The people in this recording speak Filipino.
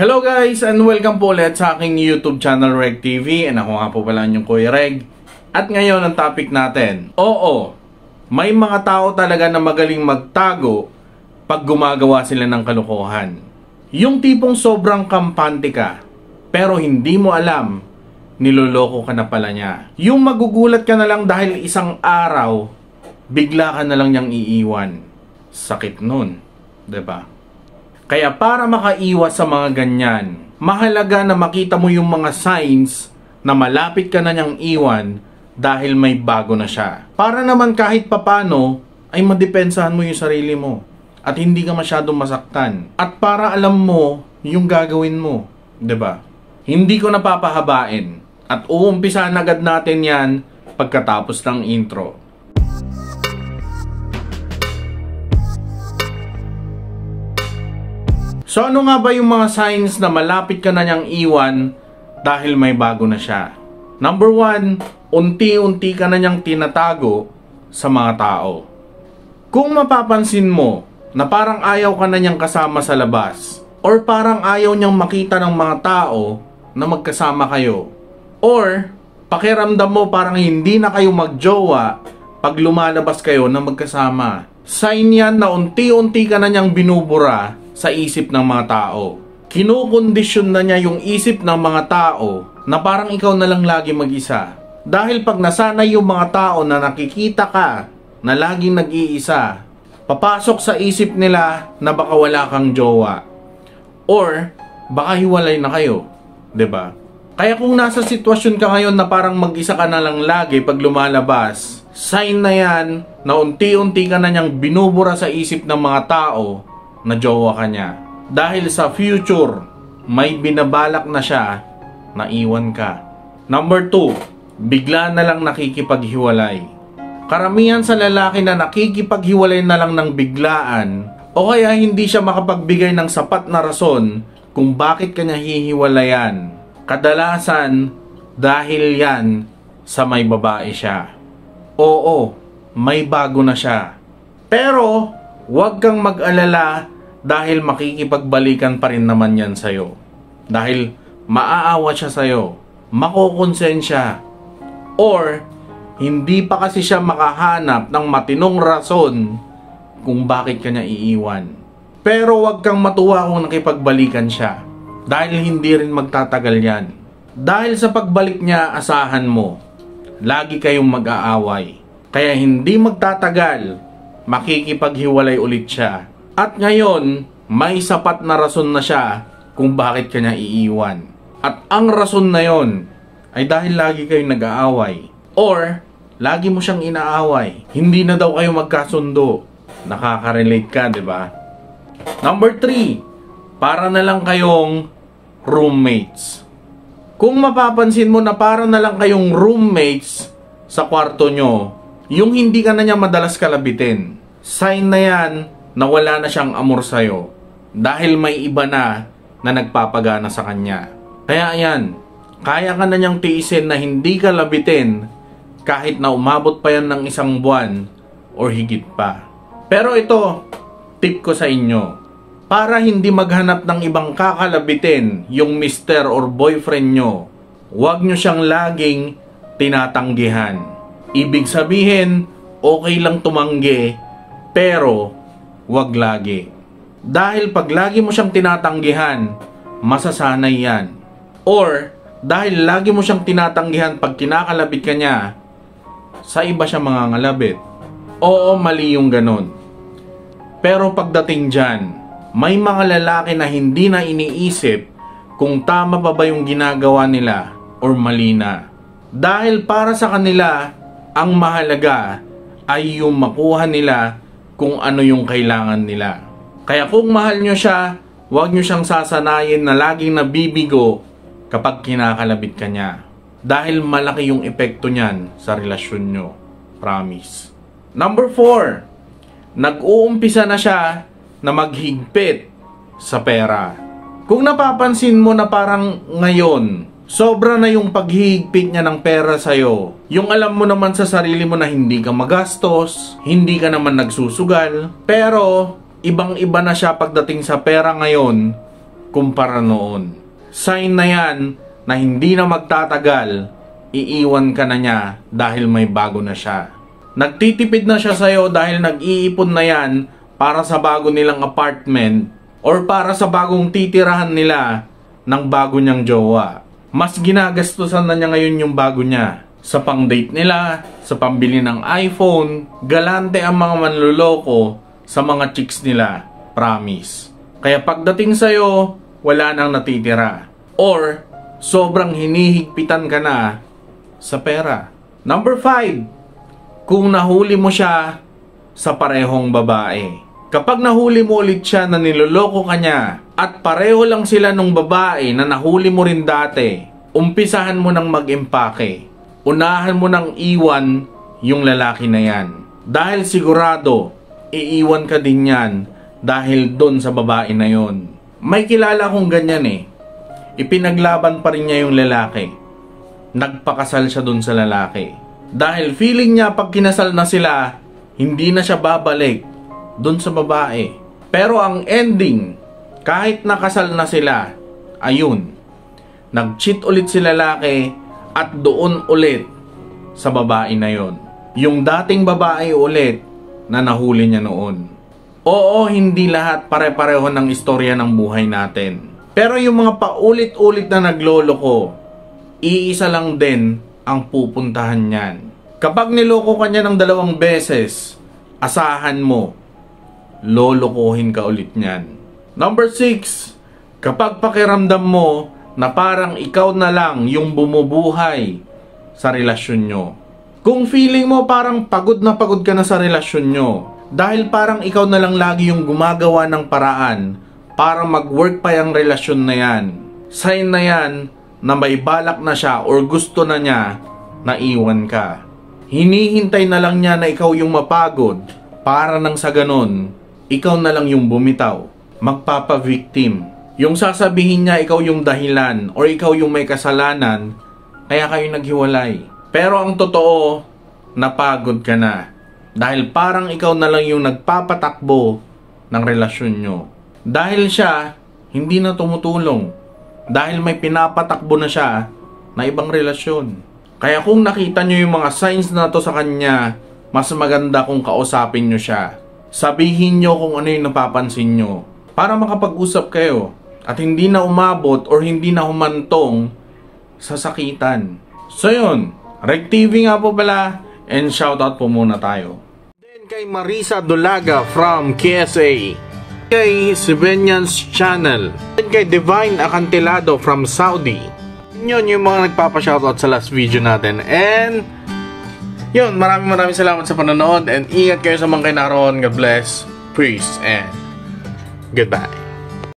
Hello guys and welcome po ulit sa aking YouTube channel Reg TV. And ako nga po pala yung Kuya Reg. At ngayon ang topic natin, oo, may mga tao talaga na magaling magtago pag gumagawa sila ng kalokohan. Yung tipong sobrang kampante ka, pero hindi mo alam, niloloko ka na pala niya. Yung magugulat ka na lang dahil isang araw, bigla ka na lang niyang iiwan. Sakit nun, diba? Kaya para makaiwas sa mga ganyan, mahalaga na makita mo yung mga signs na malapit ka na niyang iwan dahil may bago na siya. Para naman kahit papano ay madepensahan mo yung sarili mo at hindi ka masyadong masaktan. At para alam mo yung gagawin mo, 'di ba? Hindi ko napapahabain at uumpisahan agad natin 'yan pagkatapos ng intro. So ano nga ba yung mga signs na malapit ka na niyang iwan dahil may bago na siya? Number 1, unti-unti ka na niyang tinatago sa mga tao. Kung mapapansin mo na parang ayaw ka na niyang kasama sa labas, or parang ayaw niyang makita ng mga tao na magkasama kayo, or pakiramdam mo parang hindi na kayo magjowa pag lumalabas kayo na magkasama, sign yan na unti-unti ka na niyang binubura sa isip ng mga tao. Kinukondisyon na niya yung isip ng mga tao na parang ikaw na lang lagi mag-isa. Dahil pag nasanay yung mga tao na nakikita ka na laging nag-iisa, papasok sa isip nila na baka wala kang jowa. Or baka hiwalay na kayo, 'di ba? Kaya kung nasa sitwasyon ka ngayon na parang mag-isa ka na lang lagi pag lumalabas, sign na yan na unti-unti ka na niyang binubura sa isip ng mga tao na jowa ka niya. Dahil sa future, may binabalak na siya na iwan ka. Number 2, bigla na lang nakikipaghiwalay. Karamihan sa lalaki na nakikipaghiwalay na lang ng biglaan o kaya hindi siya makapagbigay ng sapat na rason kung bakit kanya hihiwalayan. Kadalasan, dahil yan sa may babae siya. Oo, may bago na siya. Pero, huwag kang mag-alala dahil makikipagbalikan pa rin naman yan sa'yo. Dahil maaawa siya sa'yo, makokonsensya, or hindi pa kasi siya makahanap ng matinong rason kung bakit kanya iiwan. Pero huwag kang matuwa kung nakipagbalikan siya dahil hindi rin magtatagal yan. Dahil sa pagbalik niya, asahan mo, lagi kayong mag-aaway. Kaya hindi magtatagal, makikipaghiwalay ulit siya. At ngayon, may sapat na rason na siya kung bakit kanya iiwan. At ang rason na yon ay dahil lagi kayong nag-aaway. Or, lagi mo siyang inaaway. Hindi na daw kayo magkasundo. Nakaka-relate ka, di ba? Number 3, para na lang kayong roommates. Kung mapapansin mo na para na lang kayong roommates sa kwarto nyo, yung hindi ka na niya madalas kalabitin, sign na yan na wala na siyang amor sa'yo dahil may iba na nagpapagana sa kanya. Kaya ayan, kaya ka na niyang tiisin na hindi ka labitin kahit na umabot pa yan ng isang buwan or higit pa. Pero ito, tip ko sa inyo, para hindi maghanap ng ibang kakalabitin yung mister or boyfriend nyo, huwag nyo siyang laging tinatanggihan. Ibig sabihin, okay lang tumanggi, pero huwag lagi. Dahil pag lagi mo siyang tinatanggihan, masasanay yan. Or, dahil lagi mo siyang tinatanggihan pag kinakalabit ka niya, sa iba siya mangangalabit. Oo, mali yung ganon. Pero pagdating dyan, may mga lalaki na hindi na iniisip kung tama pa ba yung ginagawa nila or mali na. Dahil para sa kanila, ang mahalaga ay yung makuha nila kung ano yung kailangan nila. Kaya kung mahal nyo siya, huwag nyo siyang sasanayin na laging nabibigo kapag kinakalabit ka niya. Dahil malaki yung epekto niyan sa relasyon nyo. Promise. Number 4, nag-uumpisa na siya na maghigpit sa pera. Kung napapansin mo na parang ngayon, sobra na yung paghihigpit niya ng pera sa'yo. Yung alam mo naman sa sarili mo na hindi ka magastos, hindi ka naman nagsusugal, pero ibang-iba na siya pagdating sa pera ngayon kumpara noon. Sign na yan na hindi na magtatagal, iiwan ka na niya dahil may bago na siya. Nagtitipid na siya sa'yo dahil nag-iipon na yan para sa bago nilang apartment or para sa bagong titirahan nila ng bago niyang jowa. Mas ginagastusan na niya ngayon yung bago niya. Sa pang-date nila, sa pambili ng iPhone, galante ang mga manloloko sa mga chicks nila. Promise. Kaya pagdating sa'yo, wala nang natitira. Or, sobrang hinihigpitan ka na sa pera. Number 5, kung nahuli mo siya sa parehong babae. Kapag nahuli mo ulit siya na niloloko ka niya at pareho lang sila nung babae na nahuli mo rin dati, umpisahan mo nang mag-impake. Unahan mo nang iwan yung lalaki na yan. Dahil sigurado, iiwan ka din yan dahil doon sa babae na yon. May kilala kong ganyan eh. Ipinaglaban pa rin niya yung lalaki. Nagpakasal siya doon sa lalaki. Dahil feeling niya pag kinasal na sila, hindi na siya babalik doon sa babae. Pero ang ending, kahit nakasal na sila, ayun, nag-cheat ulit si lalaki at doon ulit sa babae na yon. Yung dating babae ulit na nahuli niya noon. Oo, hindi lahat pare-pareho ng istorya ng buhay natin. Pero yung mga paulit-ulit na nagloloko, iisa lang din ang pupuntahan niyan. Kapag niloko ka niya ng 2 beses, asahan mo, lolokohin ka ulit niyan. Number 6, kapag pakiramdam mo na parang ikaw na lang yung bumubuhay sa relasyon nyo. Kung feeling mo parang pagod na pagod ka na sa relasyon nyo, dahil parang ikaw na lang lagi yung gumagawa ng paraan para mag-work pa yung relasyon na yan, sign na yan na may balak na siya or gusto na niya na iwan ka. Hinihintay na lang niya na ikaw yung mapagod para nang sa ganon, ikaw na lang yung bumitaw, magpapa-victim. Yung sasabihin niya ikaw yung dahilan or ikaw yung may kasalanan, kaya kayo naghiwalay. Pero ang totoo, napagod ka na. Dahil parang ikaw na lang yung nagpapatakbo ng relasyon nyo. Dahil siya, hindi na tumutulong. Dahil may pinapatakbo na siya na ibang relasyon. Kaya kung nakita nyo yung mga signs na to sa kanya, mas maganda kung kausapin nyo siya. Sabihin nyo kung ano yung napapansin nyo. Para makapag-usap kayo. At hindi na umabot or hindi na humantong sa sakitan. So yun, Reg TV nga po pala. And shoutout po muna tayo. Then kay Marisa Dulaga from KSA. Kay Sibenian's Channel. Then kay Divine Acantilado from Saudi. Yun yung mga nagpapa-shoutout sa last video natin. And yun, maraming salamat sa panonood. And ingat kayo sa mga kinaroon. God bless. Peace and goodbye.